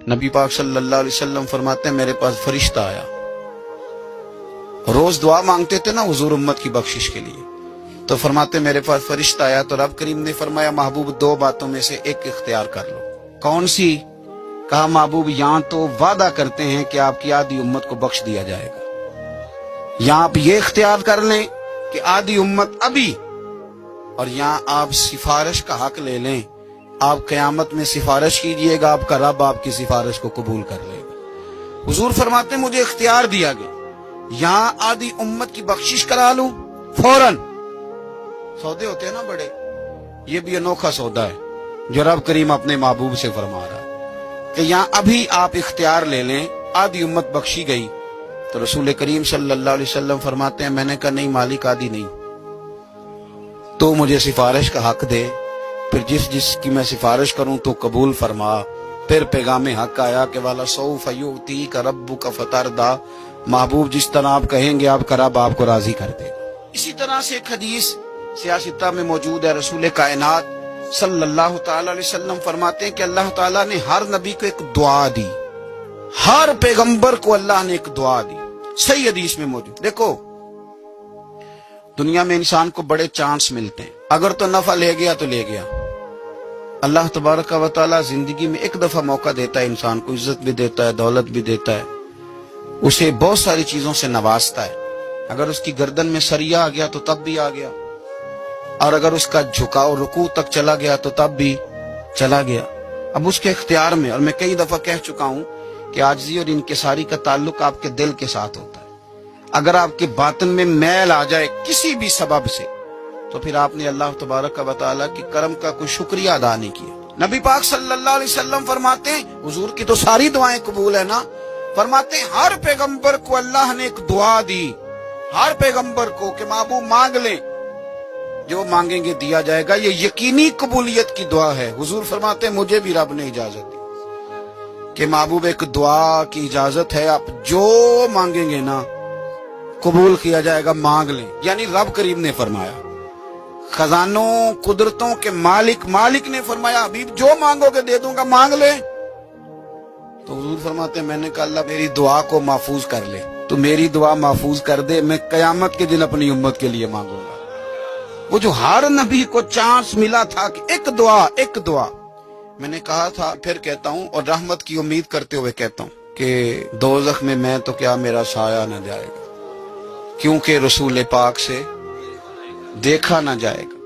نبی پاک صلی اللہ علیہ وسلم فرماتے ہیں میرے پاس فرشتہ آیا، روز دعا مانگتے تھے نا حضور امت کی بخشش کے لیے، تو فرماتے میرے پاس فرشتہ آیا تو رب کریم نے فرمایا محبوب دو باتوں میں سے ایک اختیار کر لو۔ کون سی؟ کہا محبوب یہاں تو وعدہ کرتے ہیں کہ آپ کی آدھی امت کو بخش دیا جائے گا، یہاں آپ یہ اختیار کر لیں کہ آدھی امت ابھی، اور یہاں آپ سفارش کا حق لے لیں، آپ قیامت میں سفارش کیجئے گا، آپ کا رب آپ کی سفارش کو قبول کر لے گا۔ حضور فرماتے ہیں مجھے اختیار دیا گیا، یہاں آدھی امت کی بخشش کرا لوں، فوراً۔ سودے ہوتے ہیں نا بڑے، یہ بھی انوکھا سودا ہے جو رب کریم اپنے محبوب سے فرما رہا ہے کہ یہاں ابھی آپ اختیار لے لیں، آدھی امت بخشی گئی۔ تو رسول کریم صلی اللہ علیہ وسلم فرماتے ہیں میں نے کہا نہیں مالک آدھی نہیں، تو مجھے سفارش کا حق دے، پھر جس کی میں سفارش کروں تو قبول فرما۔ پھر پیغام حق آیا کہ والا سوف یؤتیک ربک فترضی، محبوب جس طرح آپ کہیں گے آپ کا رب آپ کو راضی کر دے گا۔ اسی طرح سے ایک حدیث سیاستہ میں موجود ہے، رسول کائنات صلی اللہ تعالی علیہ وسلم فرماتے ہیں کہ اللہ تعالیٰ نے ہر نبی کو ایک دعا دی، ہر پیغمبر کو اللہ نے ایک دعا دی، صحیح حدیث میں موجود۔ دیکھو دنیا میں انسان کو بڑے چانس ملتے ہیں، اگر تو نفع لے گیا تو لے گیا، اللہ تبارک و تعالیٰ زندگی میں ایک دفعہ موقع دیتا ہے، انسان کو عزت بھی دیتا ہے، دولت بھی دیتا ہے، اسے بہت ساری چیزوں سے نوازتا ہے۔ اگر اس کی گردن میں سریا آ گیا تو تب بھی آ گیا، اور اگر اس کا جھکاؤ رکوع تک چلا گیا تو تب بھی چلا گیا۔ اب اس کے اختیار میں، اور میں کئی دفعہ کہہ چکا ہوں کہ عاجزی اور انکساری کا تعلق آپ کے دل کے ساتھ ہوتا ہے۔ اگر آپ کے باطن میں میل آ جائے کسی بھی سبب سے تو پھر آپ نے اللہ تبارک و تعالیٰ کی کرم کا کوئی شکریہ ادا نہیں کیا۔ نبی پاک صلی اللہ علیہ وسلم فرماتے ہیں حضور کی تو ساری دعائیں قبول ہے نا، فرماتے ہیں ہر پیغمبر کو اللہ نے ایک دعا دی، ہر پیغمبر کو کہ محبوب مانگ لیں، جو مانگیں گے دیا جائے گا، یہ یقینی قبولیت کی دعا ہے۔ حضور فرماتے ہیں مجھے بھی رب نے اجازت دی کہ محبوب ایک دعا کی اجازت ہے، آپ جو مانگیں گے نا قبول کیا جائے گا، مانگ لیں۔ یعنی رب کریم نے فرمایا، خزانوں قدرتوں کے مالک نے فرمایا حبیب جو مانگو گے دے دوں گا، مانگ لیں۔ تو حضور فرماتے ہیں میں نے کہا اللہ میری دعا کو محفوظ کر لے، تو میری دعا محفوظ کر دے، میں قیامت کے دن اپنی امت کے لیے مانگوں گا۔ وہ جو ہر نبی کو چانس ملا تھا کہ ایک دعا، میں نے کہا تھا پھر کہتا ہوں، اور رحمت کی امید کرتے ہوئے کہتا ہوں کہ دوزخ میں تو کیا میرا سایہ نہ جائے گا، کیونکہ رسول پاک سے دیکھا نہ جائے گا۔